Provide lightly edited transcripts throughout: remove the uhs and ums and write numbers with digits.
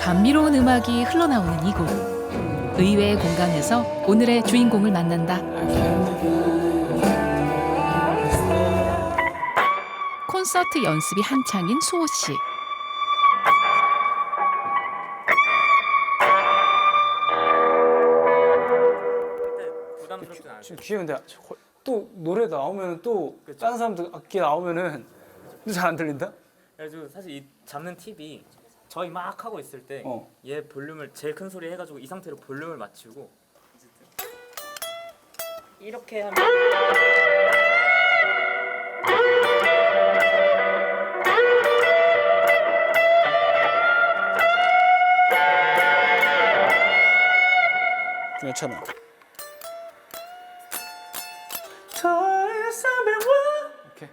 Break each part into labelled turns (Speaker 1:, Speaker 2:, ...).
Speaker 1: 감미로운 음악이 흘러나오는 이곳. 의외의 공간에서 오늘의 주인공을 만난다. 콘서트 연습이 한창인 수호 씨.
Speaker 2: 부담스럽진 않아요.
Speaker 3: 지금 귀여운데 또 노래 나오면 또 다른 사람들 악기 나오면은 잘 안 들린다?
Speaker 2: 그래가지고 사실 이 잡는 팁이 저희 막 하고 있을 때 얘 볼륨을 제일 큰 소리 해가지고 이 상태로 볼륨을 맞추고 이렇게 하면
Speaker 3: 괜찮아. 오케이.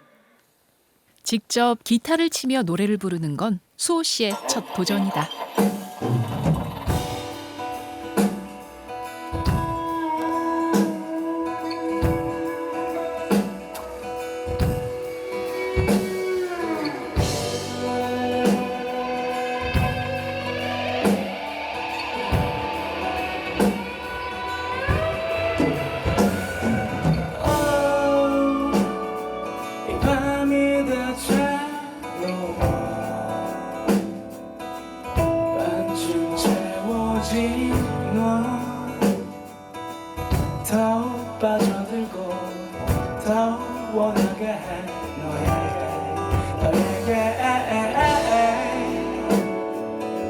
Speaker 1: 직접 기타를 치며 노래를 부르는 건 수호 씨의 첫 도전이다.
Speaker 3: 더 빠져들고 더 원하게 해 너에게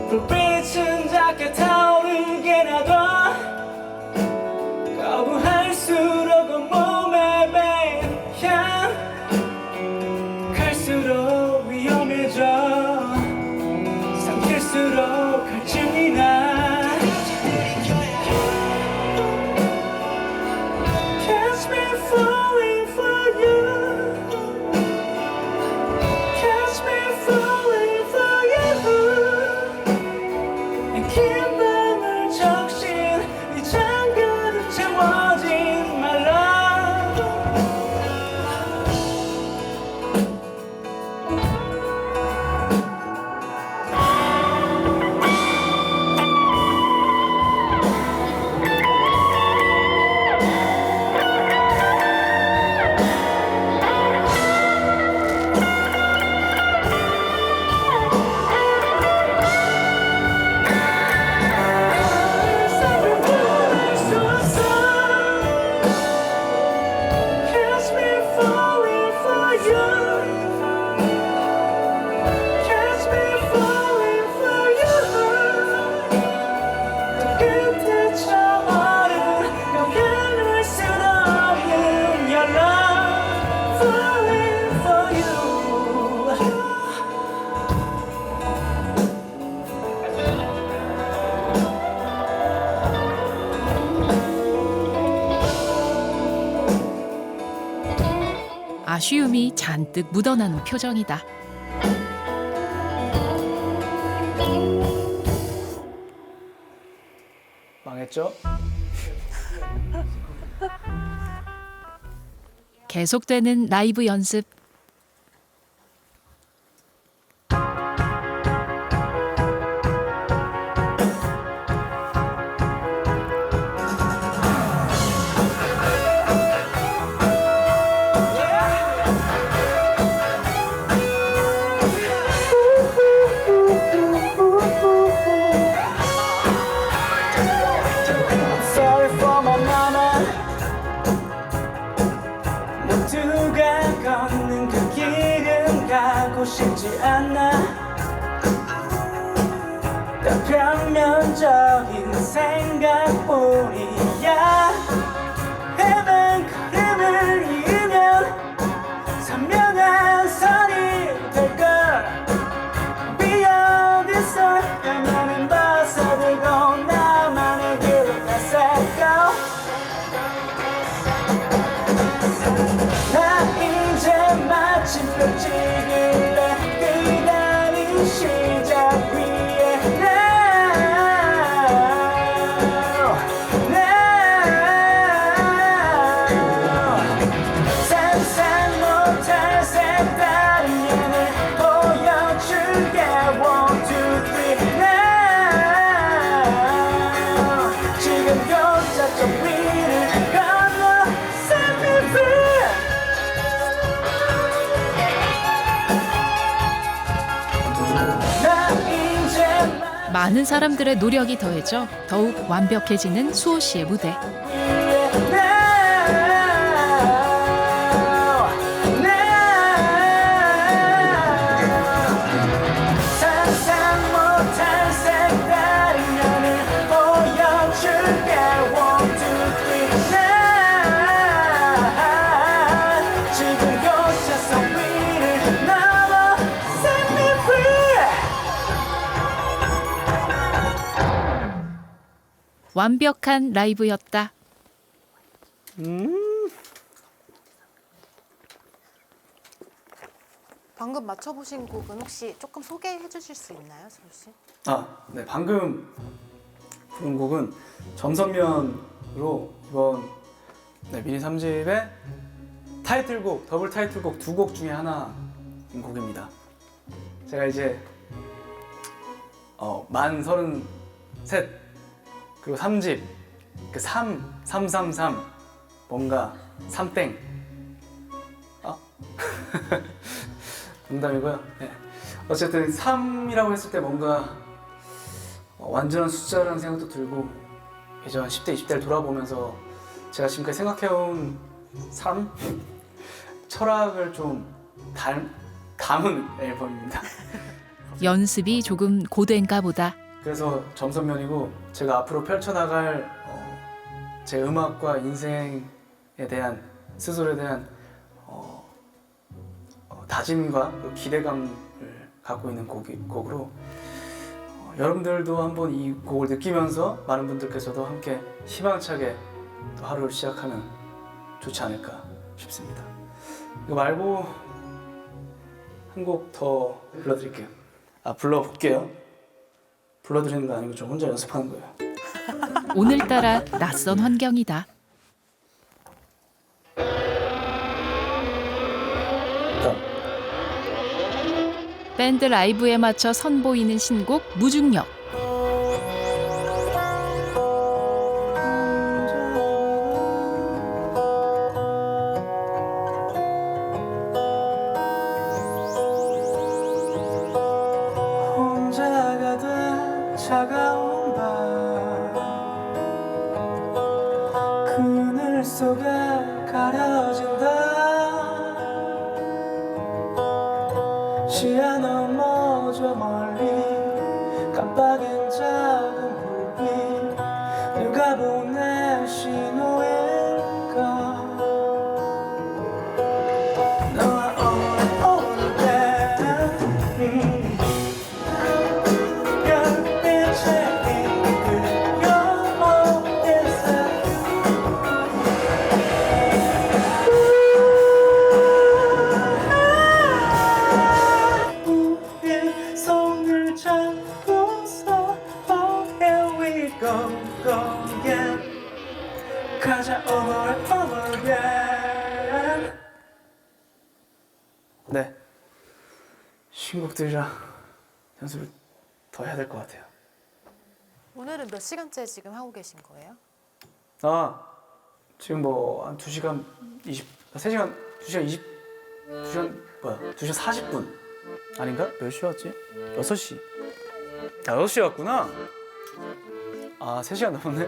Speaker 3: 불빛은 작게 타오르게 놔둬 거부할수록 온몸에 배인 향 갈수록 위험해져 삼킬수록 갈증이 나 Catch me falling for you Catch me falling for you 긴 밤을 적신 이 잔 가득 채워진 my love Catch me falling for you Catch me falling for you 끝에 차오른 감당할 수 없는 your love Falling for you
Speaker 1: 아쉬움이 잔뜩 묻어나는 표정이다.
Speaker 3: 망했죠?
Speaker 1: 계속되는 라이브 연습.
Speaker 3: Sorry for my mama 모두가 걷는 그 길은 가고 싶지 않아 더 표면적인 생각뿐이야 헤맨 걸음을 이으면 선명한 선이 될걸 비 어디서 나만은 벗어들고 나만의 길을 뺏을까 나 이제 마침 펼치길래 기다린 시작 위에 상상 못할 색다른 면을 보여줄게 One, two, three, now
Speaker 1: 많은 사람들의 노력이 더해져 더욱 완벽해지는 수호 씨의 무대. 완벽한 라이브였다.
Speaker 4: 방금 맞춰보신 곡은 혹시 조금 소개해 주실 수 있나요, 서울 씨?
Speaker 3: 네, 방금 부른 곡은 점선면으로 이번 미니 3집의 타이틀곡, 더블 타이틀곡 두 곡 중에 하나인 곡입니다. 제가 이제 만 33 그리고 3집 그 333 뭔가 3땡 농담이고요. 네. 어쨌든 3이라고 했을 때 뭔가 완전한 숫자라는 생각도 들고 예전 10대, 20대를 돌아보면서 제가 지금까지 생각해온 삶? 철학을 좀 담은 앨범입니다.
Speaker 1: 연습이 조금 고된가 보다.
Speaker 3: 그래서 점선면이고 제가 앞으로 펼쳐나갈 제 음악과 인생에 대한 스스로에 대한 다짐과 기대감을 갖고 있는 곡으로 여러분들도 한번 이 곡을 느끼면서 많은 분들께서도 함께 희망차게 또 하루를 시작하면 좋지 않을까 싶습니다. 이거 말고 한 곡 더 불러드릴게요. 불러볼게요. 불러드리는 거 아니고 저 혼자 연습하는 거예요.
Speaker 1: 오늘따라 낯선 환경이다. 밴드 라이브에 맞춰 선보이는 신곡 무중력.
Speaker 3: 혼자가 된 차가운 밤 그늘 속에 가려진다 시야 넘어 저 멀리 깜빡인 작은 불빛 누가 보낸 신호일까 너와 오는데 별빛에 이끌려 어디서 우리 손을 잡고서 Oh here we go again 가자 over and over again 네 신곡들이랑 연습을 더 해야 될 것 같아요.
Speaker 4: 오늘은 몇 시간째 지금 하고 계신 거예요?
Speaker 3: 지금 뭐 한 2시간 3시간 2시간 2시간 40분 아닌가? 몇 시 왔지? 6시 6시 왔구나. 3시간 넘었네.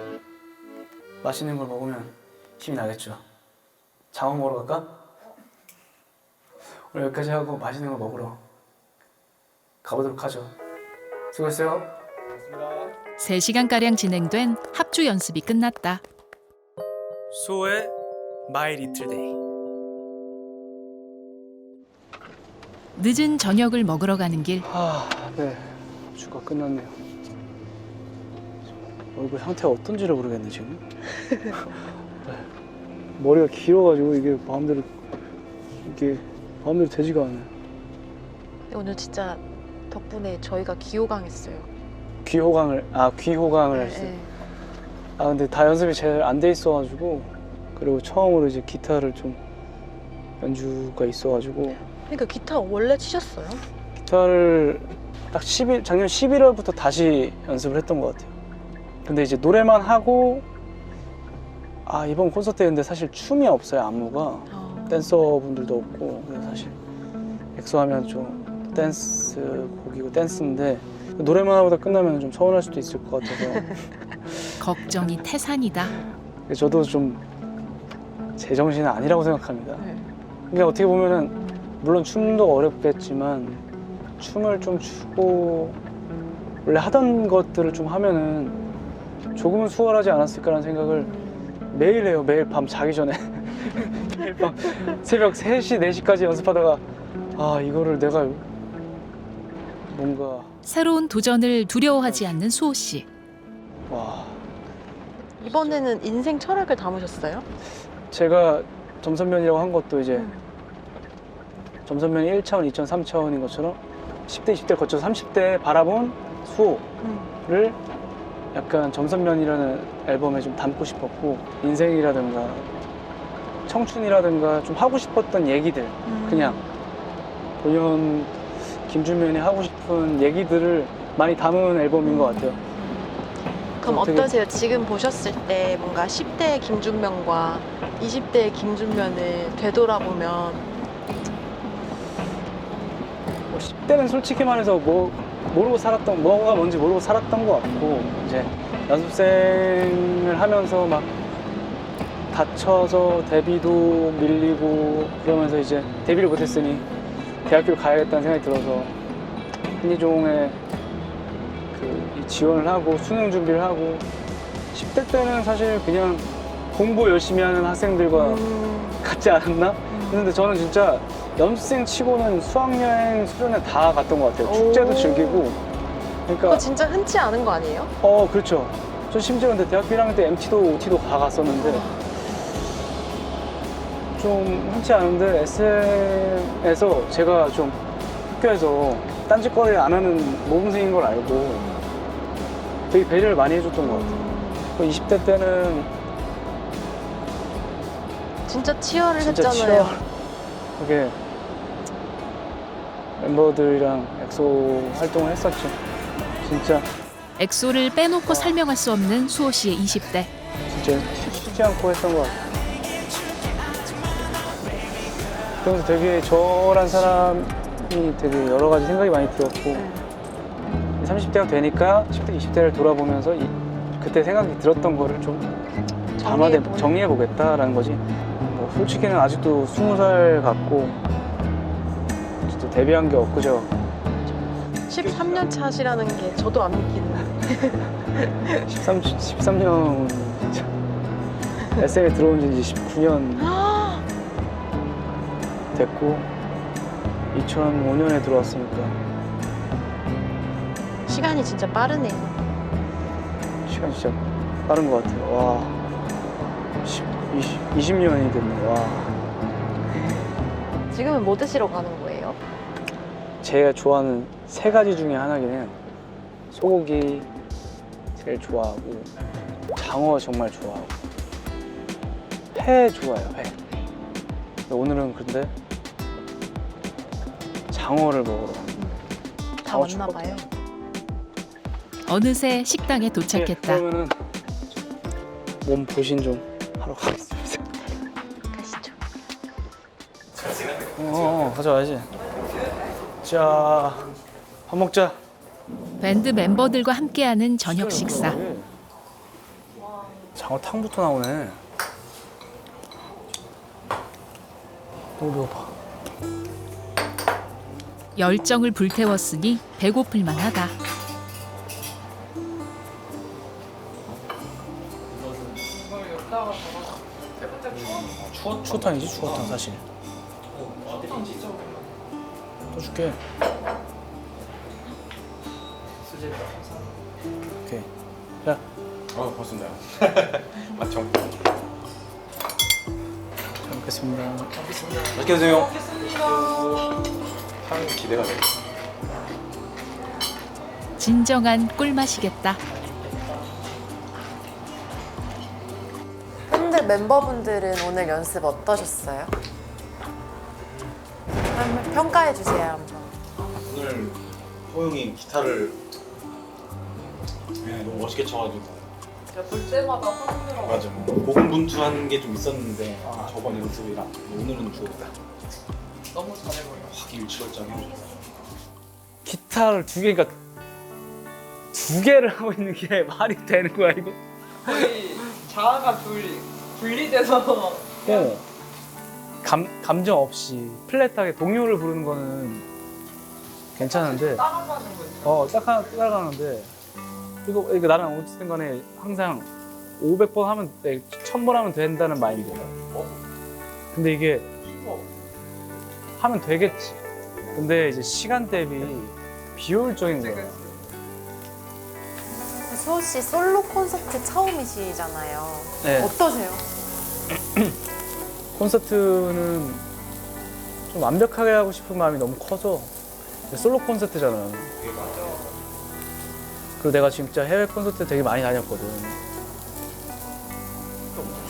Speaker 3: 맛있는 걸 먹으면 힘이 나겠죠. 장어 먹으러 갈까? 오늘 여기까지 하고 맛있는 걸 먹으러 가보도록 하죠. 수고했어요.
Speaker 1: 3시간가량 진행된 합주 연습이 끝났다.
Speaker 3: 수호의 My Little Day.
Speaker 1: 늦은 저녁을 먹으러 가는 길.
Speaker 3: 네. 합주가 끝났네요. 얼굴 상태가 어떤지를 모르겠네 지금. 네. 머리가 길어가지고 이게 마음대로 되지가 않아요.
Speaker 4: 오늘 진짜 덕분에 저희가 귀호강했어요.
Speaker 3: 귀호강을 했어요. 근데 다 연습이 잘 안 돼 있어가지고 그리고 처음으로 이제 기타를 좀 연주가 있어가지고
Speaker 4: 그러니까 기타 원래 치셨어요?
Speaker 3: 기타를 딱 작년 11월부터 다시 연습을 했던 것 같아요. 근데 이제 노래만 하고 이번 콘서트에 근데 사실 춤이 없어요. 안무가 댄서분들도 없고 그래서 사실 엑소하면 좀 댄스 곡이고 댄스인데 노래만 하고다 끝나면 좀 서운할 수도 있을 것 같아서
Speaker 1: 걱정이 태산이다.
Speaker 3: 저도 좀 제정신은 아니라고 생각합니다.
Speaker 5: 네.
Speaker 3: 근데 어떻게 보면은 물론 춤도 어렵겠지만 춤을 좀 추고 원래 하던 것들을 좀 하면은 조금은 수월하지 않았을까라는 생각을 매일 해요. 매일 밤 자기 전에 매일 밤 새벽 3시, 4시까지 연습하다가 아 이거를 내가 뭔가
Speaker 1: 새로운 도전을 두려워하지 않는 수호 씨.
Speaker 3: 와
Speaker 5: 이번에는 인생 철학을 담으셨어요?
Speaker 3: 제가 점선면이라고 한 것도 이제 점선면이 1차원, 2차원, 3차원인 것처럼 10대, 20대를 거쳐서 30대에 바라본 수호를 약간 점선면이라는 앨범에 좀 담고 싶었고 인생이라든가 청춘이라든가 좀 하고 싶었던 얘기들 그냥 본연 김준면이 하고 싶은 얘기들을 많이 담은 앨범인 것 같아요.
Speaker 5: 그럼
Speaker 3: 되게-
Speaker 5: 어떠세요? 지금 보셨을 때 뭔가 10대의 김준면과 20대의 김준면을 되돌아보면
Speaker 3: 10대는 솔직히 말해서 모르고 살았던 뭐가 뭔지 모르고 살았던 것 같고 이제 연습생을 하면서 막 다쳐서 데뷔도 밀리고 그러면서 이제 데뷔를 못했으니 대학교를 가야겠다는 생각이 들어서 한예종에 이 지원을 하고 수능 준비를 하고 10대 때는 사실 그냥 공부 열심히 하는 학생들과 같지 않았나? 근데 저는 진짜 연습생 치고는 수학여행, 수련회 다 갔던 것 같아요. 축제도
Speaker 5: 오.
Speaker 3: 즐기고.
Speaker 5: 그거
Speaker 3: 그러니까
Speaker 5: 진짜 흔치 않은 거 아니에요?
Speaker 3: 그렇죠. 저 심지어 근데 대학교 1학년 때 MT도 OT도 다 갔었는데 좀 흔치 않은데 SM에서 제가 좀 학교에서 딴짓거리 안 하는 모범생인 걸 알고 되게 배려를 많이 해줬던 것 같아요. 20대 때는
Speaker 5: 진짜 치열을
Speaker 3: 진짜
Speaker 5: 했잖아요.
Speaker 3: 그게 멤버들이랑 엑소 활동을 했었죠. 진짜
Speaker 1: 엑소를 빼놓고 설명할 수 없는 수호 씨의 20대.
Speaker 3: 진짜 쉽지 않고 했던 것 같아요. 그러면서 되게 저란 사람이 되게 여러 가지 생각이 많이 들었고 30대가 되니까 10대, 20대를 돌아보면서 그때 생각이 들었던 거를 좀 정리해보겠다라는 거지. 뭐 솔직히는 아직도 20살 같고 진짜 데뷔한 게 엊그제
Speaker 5: 13년 차시라는 게 저도 안 믿기는.
Speaker 3: 13년 SM에 들어온 지 이제 19년 됐고 2005년에 들어왔으니까
Speaker 5: 시간이 진짜 빠르네요.
Speaker 3: 시간 진짜 빠른 것 같아요. 와 20년이 됐네. 와
Speaker 5: 지금은 뭐 드시러 가는 거예요?
Speaker 3: 제가 좋아하는 3가지 중에 하나긴 해요. 소고기 제일 좋아하고 장어 정말 좋아하고 회 좋아해요. 회. 근데 오늘은 근데 장어를 먹으러
Speaker 5: 다
Speaker 3: 장어
Speaker 5: 왔나 봐요.
Speaker 1: 어느새 식당에 도착했다.
Speaker 3: 그러면은 몸 보신 좀 하러 가겠습니다.
Speaker 5: 가시죠.
Speaker 3: 가져와야지. 자, 밥 먹자.
Speaker 1: 밴드 멤버들과 함께하는 저녁 식사.
Speaker 3: 장어탕부터 나오네. 너무 배고파.
Speaker 1: 열정을 불태웠으니 배고플만 하다.
Speaker 3: 추어탕이지, 추어탕 사실. 또 줄게. 오케이. 야,
Speaker 6: 고맙습니다. 맞죠?
Speaker 3: 잘 먹겠습니다.
Speaker 6: 맛있게 드세요. 향 기대가 돼요.
Speaker 1: 진정한 꿀맛이겠다.
Speaker 4: 밴드 멤버분들은 오늘 연습 어떠셨어요? 한번 평가해 주세요 한번.
Speaker 6: 오늘 호영이 기타를 너무 멋있게 쳐가지고
Speaker 7: 볼 때마다 확
Speaker 6: 맞아 고군분투한 게 좀 있었는데 저번 연습이랑 오늘은 좀
Speaker 7: 너무 잘해버려.
Speaker 6: 확 일치월장해.
Speaker 3: 기타를 두 개, 그러니까 두 개를 하고 있는 게 말이 되는 거야 이거?
Speaker 7: 거의 자아가 분리돼서
Speaker 3: 감정 없이 플랫하게 동요를 부르는 거는 괜찮은데
Speaker 7: 따라가는 거지.
Speaker 3: 따라가는데 이거 나는 어쨌든 간에 항상 500번 하면 1000번 하면 된다는 마인드야. 근데 이게 하면 되겠지. 근데 이제 시간 대비 비효율적인 거야.
Speaker 4: 수호 씨 솔로 콘서트 처음이시잖아요.
Speaker 3: 네.
Speaker 4: 어떠세요?
Speaker 3: 콘서트는 좀 완벽하게 하고 싶은 마음이 너무 커서 솔로 콘서트잖아. 그리고 내가 진짜 해외 콘서트 되게 많이 다녔거든.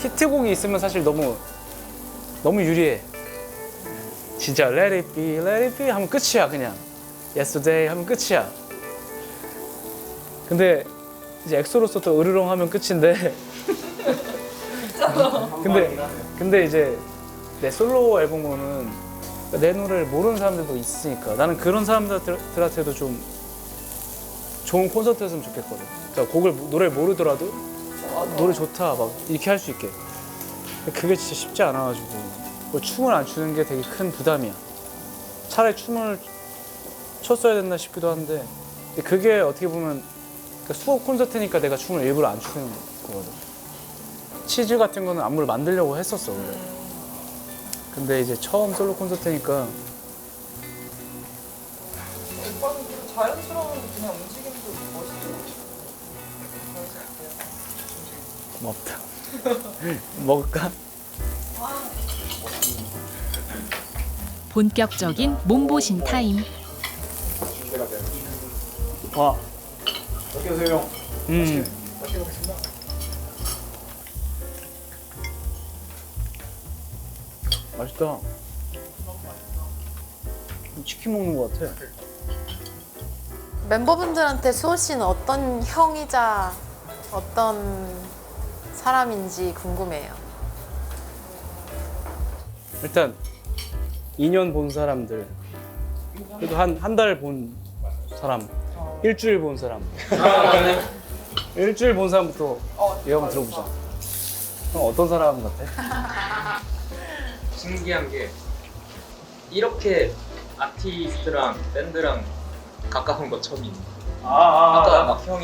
Speaker 3: 히트곡이 있으면 사실 너무 유리해. 진짜 Let it be, let it be 하면 끝이야 그냥. Yesterday 하면 끝이야. 근데 이제 엑소로서 또 으르렁 하면 끝인데 근데 이제 내 솔로 앨범으로는 내 노래를 모르는 사람들도 있으니까 나는 그런 사람들한테도 좀 좋은 콘서트였으면 좋겠거든. 그러니까 노래를 모르더라도 노래 좋다 막 이렇게 할 수 있게. 근데 그게 진짜 쉽지 않아가지고 춤을 안 추는 게 되게 큰 부담이야. 차라리 춤을 췄어야 됐나 싶기도 한데 근데 그게 어떻게 보면 그러니까 수업 콘서트니까 내가 춤을 일부러 안 추는 거거든. 치즈 같은 거는 안무를 만들려고 했었어 원래. 근데 이제 처음 솔로 콘서트니까
Speaker 7: 오빠는 되게 자연스러운 그냥 움직임도 멋있어.
Speaker 3: 고맙다. 먹을까?
Speaker 1: 본격적인 몸보신 타임.
Speaker 3: 와.
Speaker 6: 어떻게 하세요? 맛있게 먹겠습니다.
Speaker 3: 맛있다. 치킨 먹는 것 같아.
Speaker 4: 멤버분들한테 수호 씨는 어떤 형이자 어떤 사람인지 궁금해요.
Speaker 3: 일단 2년 본 사람들, 그래도 한 달 본 사람, 일주일 본 사람. 일주일 본 사람부터 얘기 한번 들어보자. 형 어떤 사람 같아?
Speaker 2: 신기한 게 이렇게 아티스트랑 밴드랑 가까운 거 처음이에요. 아까 막 형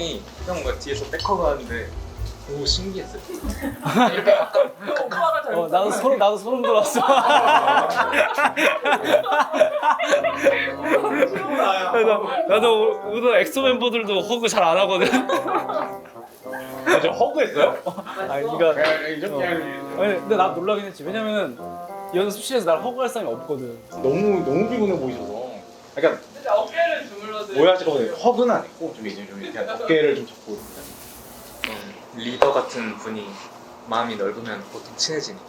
Speaker 2: 뒤에서 백허그 하는데 오 신기했어요. 이렇게 가까운
Speaker 7: 오빠가 잘
Speaker 3: 나도 소름 돋았어. 나도 오늘 엑소 멤버들도 허그 잘 안 하거든.
Speaker 6: 저 허그했어요?
Speaker 3: 아니 근데 나 놀라긴 했지. 왜냐면 연습실에서 날 허그할 사람이 없거든.
Speaker 6: 너무 피곤해 보이셔서. 그러니까
Speaker 7: 진짜 어깨를 주물러도
Speaker 6: 오해하시거든요. 허그는 안 했고 좀 이제 좀 이렇게 어깨를 좀 잡고.
Speaker 2: 리더 같은 분이 마음이 넓으면 보통 친해지니까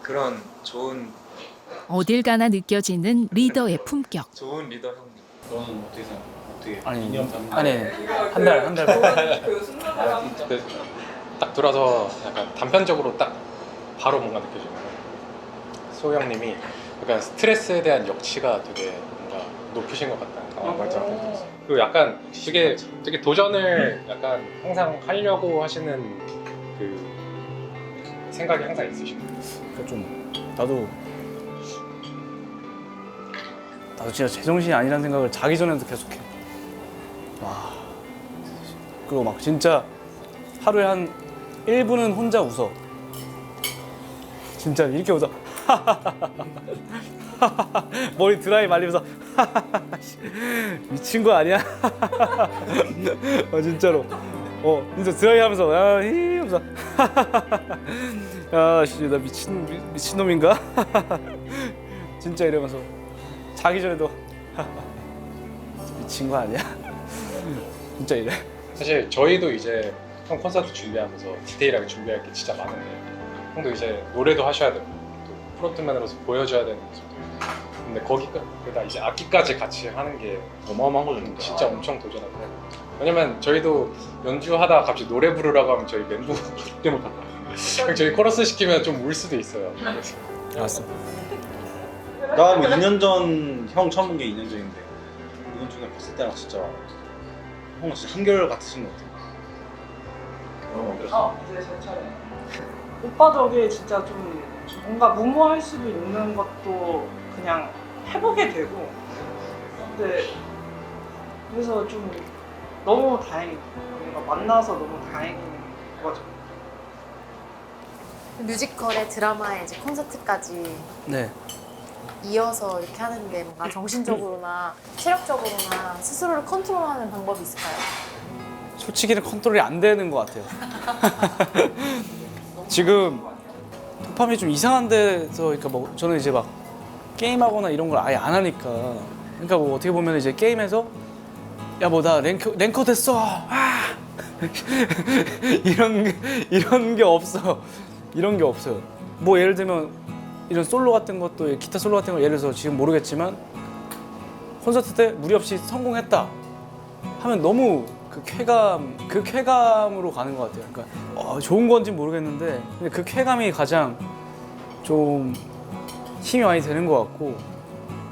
Speaker 2: 그런 좋은
Speaker 1: 어딜 가나 느껴지는 리더의 품격.
Speaker 2: 좋은 리더 형님.
Speaker 6: 너는 어떻게 생각해? 어떻게
Speaker 3: 아니
Speaker 6: 2년 반?
Speaker 3: 한 달.
Speaker 7: 그 순간을
Speaker 8: 딱 들어서 약간 단편적으로 딱 바로 뭔가 느껴지는 거예요. 소우 형님이 약간 스트레스에 대한 역치가 되게 뭔가 높으신 것 같다는 말씀을 드렸어요. 그리고 약간 되게 도전을 약간 항상 하려고 하시는 그 생각이 항상 있으신 거예요.
Speaker 3: 그러니까 좀 나도 진짜 제정신이 아니라는 생각을 자기 전에도 계속해. 와. 그리고 막 진짜 하루에 한 1분은 혼자 웃어. 진짜 이렇게 웃어. 머리 드라이 말리면서 미친 거 아니야? 진짜로. 진짜 드라이 하면서 하면서 씨, 나 미친놈인가? 진짜 이러면서 자기 전에도 미친 거 아니야? 진짜 이래.
Speaker 8: 사실 저희도 이제 형 콘서트 준비하면서 디테일하게 준비할 게 진짜 많은데 형도 이제 노래도 하셔야 되고 또 프론트맨으로서 보여줘야 되는 모습도 있고 근데 거기다 이제 악기까지 같이 하는 게
Speaker 6: 어마어마한 거죠.
Speaker 8: 진짜 엄청 도전하고 왜냐면 저희도 연주하다가 갑자기 노래 부르라고 하면 저희 멘붕 때문에 저희 코러스 시키면 좀 울 수도 있어요. 그래서
Speaker 3: 알았어.
Speaker 6: 나 뭐 2년 전 형 처음 본 게 2년 전인데 중에 봤을 때랑 진짜 형은 진짜 한결 같으신 것 같아요.
Speaker 7: 이제 제 차례. 오빠 덕에 진짜 좀 뭔가 무모할 수도 있는 것도 그냥 해보게 되고, 근데 그래서 좀 너무 다행이에요. 뭔가 만나서 너무 다행인 거죠.
Speaker 4: 뮤지컬에 드라마에 이제 콘서트까지
Speaker 3: 네.
Speaker 4: 이어서 이렇게 하는 게 뭔가 정신적으로나 체력적으로나 스스로를 컨트롤하는 방법이 있을까요?
Speaker 3: 솔직히는 컨트롤이 안 되는 것 같아요. 지금 도파민이 좀 이상한 데서, 그러니까 뭐 저는 이제 막 게임하거나 이런 걸 아예 안 하니까, 그러니까 뭐 어떻게 보면 이제 게임에서 야 뭐 나 랭커 됐어, 이런 게 없어. 이런 게 없어요. 뭐 예를 들면 이런 솔로 같은 것도, 기타 솔로 같은 거 예를 들어서 지금 모르겠지만 콘서트 때 무리 없이 성공했다 하면 너무 그 쾌감으로 가는 것 같아요. 그러니까 좋은 건지 모르겠는데 근데 그 쾌감이 가장 좀 힘이 많이 되는 것 같고,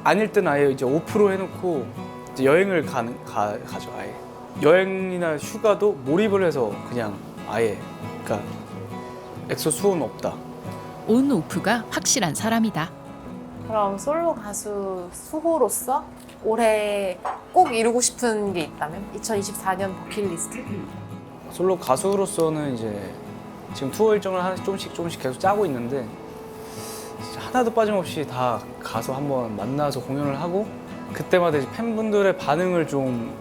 Speaker 3: 아닐 땐 아예 이제 5% 해놓고 이제 여행을 가죠. 아예 여행이나 휴가도 몰입을 해서 그냥 아예, 그러니까 엑소 수호는 없다.
Speaker 1: 온 오프가 확실한 사람이다.
Speaker 4: 그럼 솔로 가수 수호로서 올해 꼭 이루고 싶은 게 있다면? 2024년 버킷리스트?
Speaker 3: 솔로 가수로서는 이제 지금 투어 일정을 조금씩 계속 짜고 있는데, 진짜 하나도 빠짐없이 다 가서 한번 만나서 공연을 하고, 그때마다 이제 팬분들의 반응을 좀,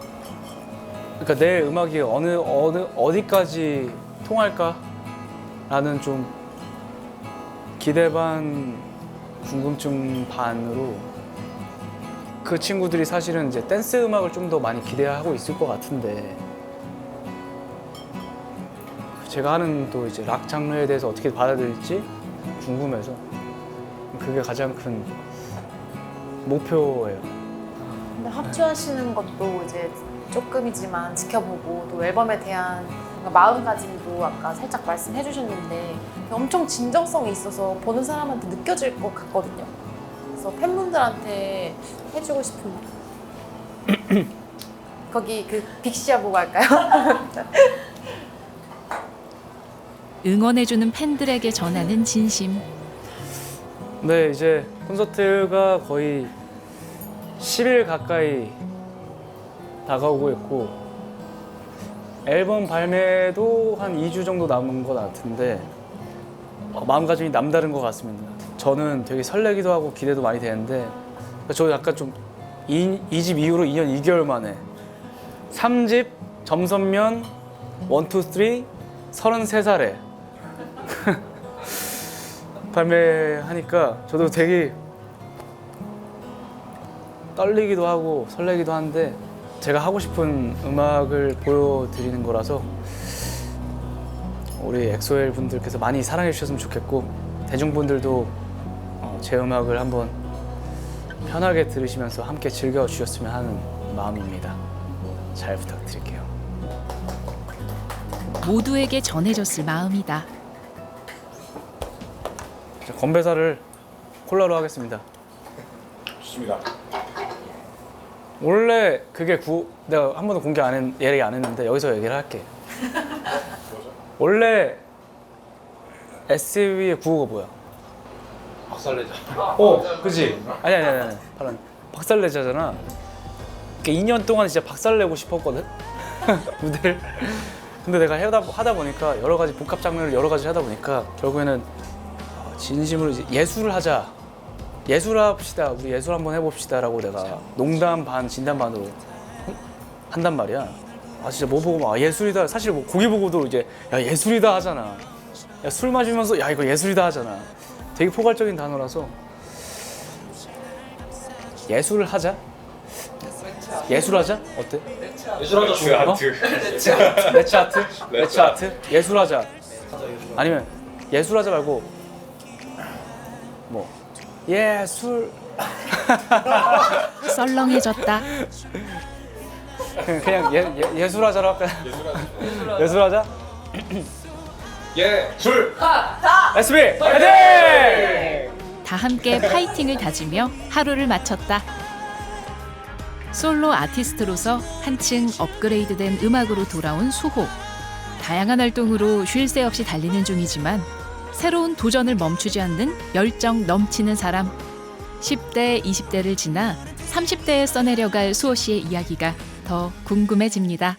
Speaker 3: 그러니까 내 음악이 어디까지 통할까라는 좀 기대 반 궁금증 반으로, 그 친구들이 사실은 이제 댄스 음악을 좀 더 많이 기대하고 있을 것 같은데, 제가 하는 또 이제 락 장르에 대해서 어떻게 받아들일지 궁금해서 그게 가장 큰 목표예요.
Speaker 4: 근데 합주하시는 것도 이제 조금이지만 지켜보고 또 앨범에 대한 뭔가 마음가짐도 아까 살짝 말씀해 주셨는데 엄청 진정성이 있어서 보는 사람한테 느껴질 것 같거든요. 그래서 팬분들한테 해주고 싶은 말. 거기 그 빅시아 보고 할까요?
Speaker 1: 응원해주는 팬들에게 전하는 진심.
Speaker 3: 네, 이제 콘서트가 거의 10일 가까이 다가오고 있고, 앨범 발매도 한 2주 정도 남은 것 같은데 마음가짐이 남다른 것 같습니다. 저는 되게 설레기도 하고 기대도 많이 되는데, 저 약간 좀 2집 이후로 2년 2개월 만에 3집 점선면 1, 2, 3 33살에 발매하니까 저도 되게 떨리기도 하고 설레기도 한데, 제가 하고 싶은 음악을 보여드리는 거라서 우리 엑소엘 분들께서 많이 사랑해 주셨으면 좋겠고, 대중분들도 제 음악을 한번 편하게 들으시면서 함께 즐겨주셨으면 하는 마음입니다. 잘 부탁드릴게요.
Speaker 1: 모두에게 전해졌을 마음이다.
Speaker 3: 자, 건배사를 콜라로 하겠습니다.
Speaker 6: 좋습니다.
Speaker 3: 원래 그게 내가 한 번도 얘기 안 했는데 여기서 얘기를 할게. 원래 SV의 구호가 뭐야?
Speaker 6: 박살내자.
Speaker 3: 그지? 아니. 박살내자잖아. 그러니까 2년 동안 진짜 박살내고 싶었거든? 무대를. 근데 내가 하다 보니까 여러 가지 복합 장르를 여러 가지 하다 보니까 결국에는 진심으로 이제 예술을 하자. 예술합시다. 우리 예술 한번 해봅시다라고 내가 농담 반 진담 반으로 한단 말이야. 진짜 뭐 보고 막 예술이다. 사실 뭐 고기 보고도 이제 야 예술이다 하잖아. 야 술 마시면서 야 이거 예술이다 하잖아. 되게 포괄적인 단어라서 예술을 하자. 예술하자. 어때?
Speaker 6: 예술하자.
Speaker 3: 레츠 아트. 예술하자. 아니면 예술하자 말고 뭐 예술.
Speaker 1: 썰렁해졌다.
Speaker 3: 그냥 예술하자로 할까요? 예술하자.
Speaker 6: 예술.
Speaker 3: SB 파이팅!
Speaker 1: 다 함께 파이팅을 다지며 하루를 마쳤다. 솔로 아티스트로서 한층 업그레이드된 음악으로 돌아온 수호. 다양한 활동으로 쉴 새 없이 달리는 중이지만 새로운 도전을 멈추지 않는 열정 넘치는 사람. 10대, 20대를 지나 30대에 써내려갈 수호 씨의 이야기가 더 궁금해집니다.